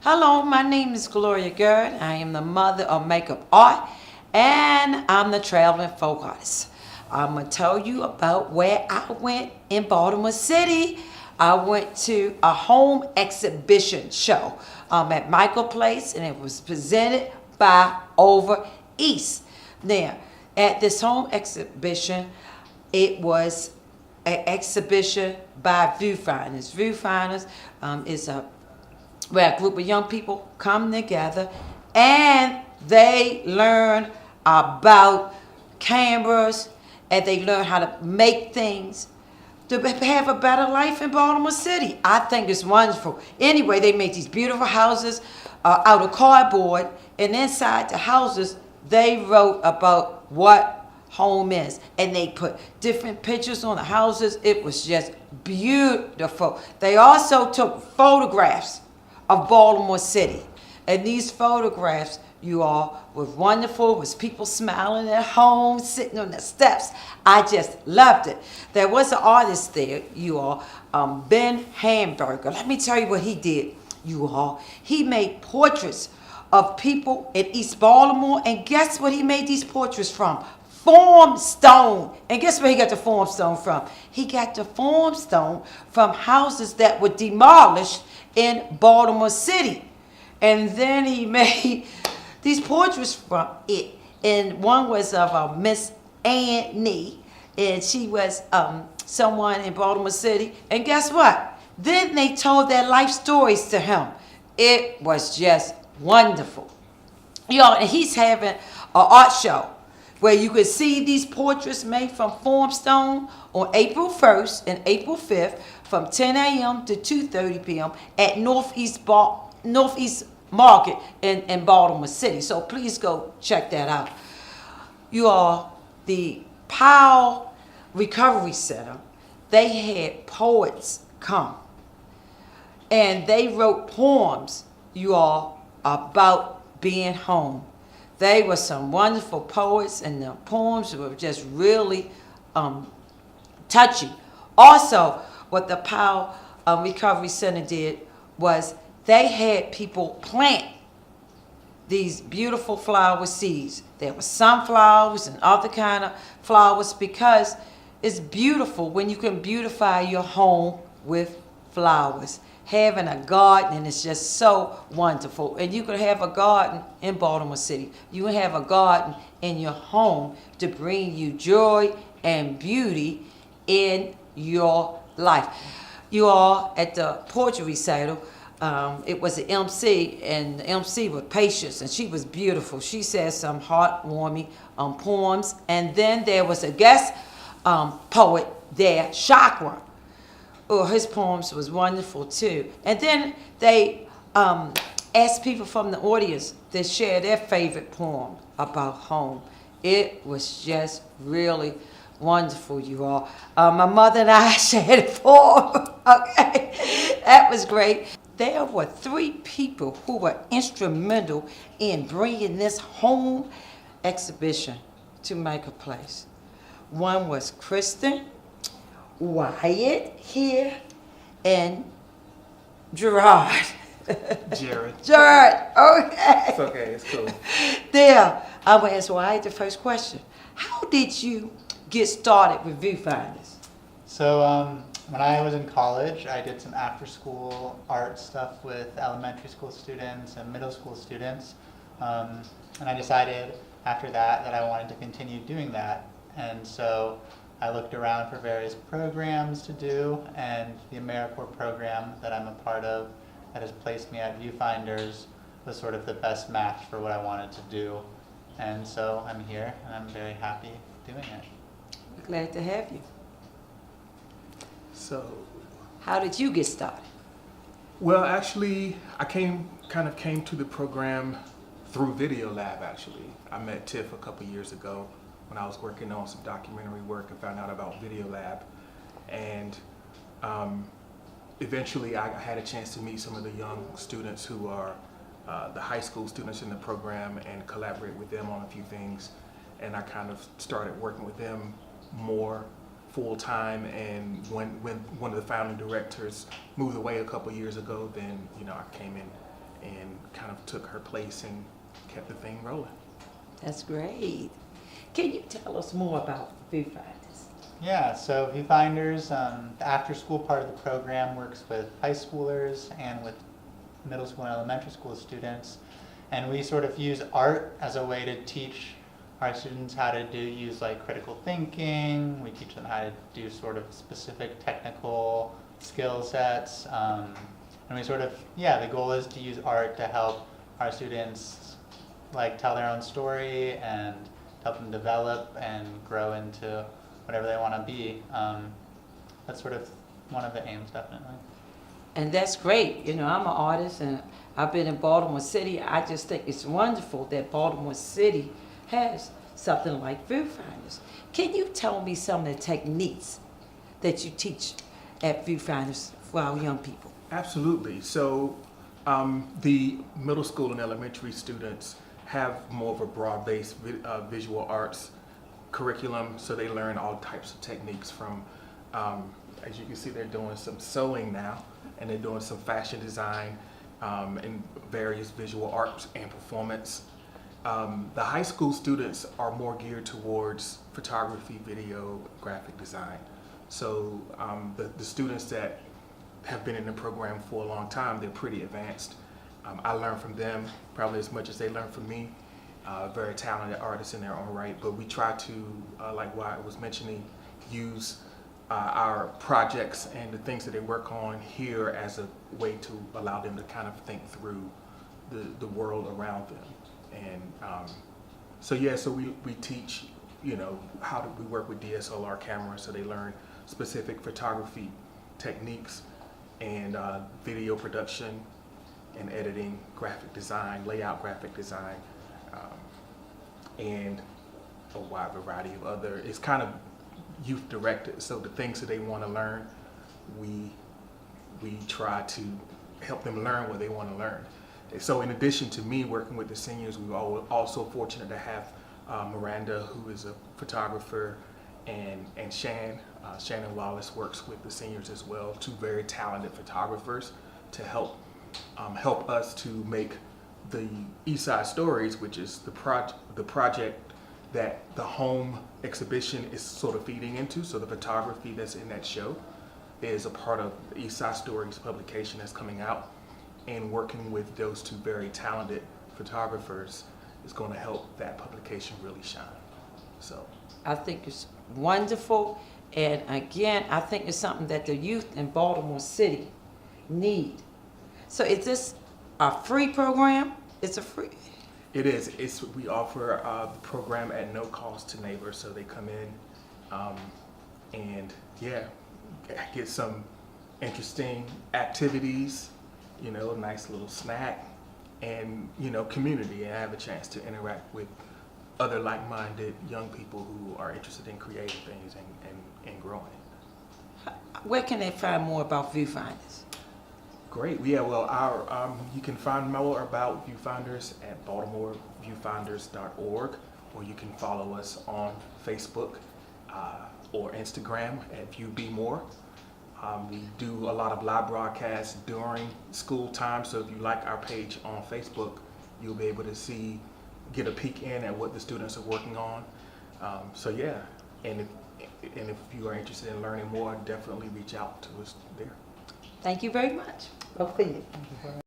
Hello, my name is Gloria Gerd. I am the mother of makeup art, and I'm the traveling folk artist. I'm going to tell you about where I went in Baltimore City. I went to a home exhibition show at MICA Place, and it was presented by OVA East. Now, at this home exhibition, it was an exhibition by Viewfinders. Viewfinders is where a group of young people come together and they learn about cameras and they learn how to make things to have a better life in Baltimore City. I think it's wonderful. Anyway, they make these beautiful houses out of cardboard, and inside the houses they wrote about what home is, and they put different pictures on the houses. It was just beautiful. They also took photographs of Baltimore City, and these photographs, you all, were wonderful. Was people smiling at home, sitting on the steps. I just loved it. There was an artist there, you all, Ben Hamburger. Let me tell you what he did, you all. He made portraits of people in East Baltimore, and guess what he made these portraits from? Form stone. And guess where he got the form stone from? He got the form stone from houses that were demolished in Baltimore City. And then he made these portraits from it. And one was of Miss Annie, and she was someone in Baltimore City. And guess what? Then they told their life stories to him. It was just wonderful. Y'all, and he's having an art show where you could see these portraits made from form stone on April 1st and April 5th from 10 a.m. to 2:30 p.m. at Northeast Market in Baltimore City. So please go check that out. You all, the Powell Recovery Center, they had poets come and they wrote poems, you all, about being home. They were some wonderful poets, and the poems were just really touchy. Also, what the Powell Recovery Center did was they had people plant these beautiful flower seeds. There were sunflowers and other kind of flowers, because it's beautiful when you can beautify your home with flowers. Having a garden is just so wonderful. And you can have a garden in Baltimore City. You can have a garden in your home to bring you joy and beauty in your life. You all, at the poetry recital, it was an MC, and the MC was Patience, and she was beautiful. She said some heartwarming poems. And then there was a guest poet there, Chakra. Oh, his poems was wonderful too. And then they asked people from the audience to share their favorite poem about home. It was just really wonderful, you all. My mother and I shared a poem. Okay, that was great. There were 3 people who were instrumental in bringing this home exhibition to MICA Place. One was Kristen, Wyatt here, and Gerard. Jared. Okay. It's okay, it's cool. There, I'm going to ask Wyatt the first question. How did you get started with Viewfinders? So when I was in college, I did some after-school art stuff with elementary school students and middle school students. And I decided after that I wanted to continue doing that. And so I looked around for various programs to do, and the AmeriCorps program that I'm a part of that has placed me at Viewfinders was sort of the best match for what I wanted to do. And so I'm here, and I'm very happy doing it. We're glad to have you. So, How did you get started? well, actually, I came to the program through Video Lab, actually. I met Tiff a couple years ago when I was working on some documentary work and found out about Video Lab. And eventually I had a chance to meet some of the young students who are the high school students in the program and collaborate with them on a few things. And I kind of started working with them more full time, and when one of the founding directors moved away a couple years ago, then I came in and kind of took her place and kept the thing rolling. That's great. Can you tell us more about Viewfinders? Yeah, so Viewfinders, the after-school part of the program works with high schoolers and with middle school and elementary school students. And we sort of use art as a way to teach our students how to use like critical thinking. We teach them how to do sort of specific technical skill sets. And we sort of, the goal is to use art to help our students like tell their own story and help them develop and grow into whatever they want to be. That's sort of one of the aims, definitely. And that's great. You know, I'm an artist and I've been in Baltimore City. I just think it's wonderful that Baltimore City has something like Viewfinders. Can you tell me some of the techniques that you teach at Viewfinders for our young people? Absolutely. So the middle school and elementary students have more of a broad-based visual arts curriculum, so they learn all types of techniques from, as you can see, they're doing some sewing now, and they're doing some fashion design and various visual arts and performance. The high school students are more geared towards photography, video, graphic design. So the students that have been in the program for a long time, they're pretty advanced. I learn from them probably as much as they learn from me. Very talented artists in their own right, but we try to, like what I was mentioning, use our projects and the things that they work on here as a way to allow them to kind of think through the world around them. And so we teach, how do we work with DSLR cameras, so they learn specific photography techniques and video production and editing, graphic design, layout graphic design, and a wide variety of other. It's kind of youth directed, so the things that they want to learn, we try to help them learn what they want to learn. So in addition to me working with the seniors, we were also fortunate to have Miranda, who is a photographer, and Shannon Wallace works with the seniors as well, two very talented photographers, to help us to make the East Side Stories, which is the project that the home exhibition is sort of feeding into. So the photography that's in that show is a part of the East Side Stories publication that's coming out, and working with those two very talented photographers is going to help that publication really shine. So I think it's wonderful, and again, I think it's something that the youth in Baltimore City need. So is this a free program? It's a free? it is. We offer the program at no cost to neighbors, so they come in and get some interesting activities, a nice little snack, and community, and have a chance to interact with other like-minded young people who are interested in creating things and growing. Where can they find more about Viewfinders? Great. Yeah, well, you can find more about Viewfinders at baltimoreviewfinders.org, or you can follow us on Facebook or Instagram at ViewBeMore. We do a lot of live broadcasts during school time, so if you like our page on Facebook, you'll be able to get a peek in at what the students are working on. And if you are interested in learning more, definitely reach out to us there. Thank you very much. Both of you. Thank you for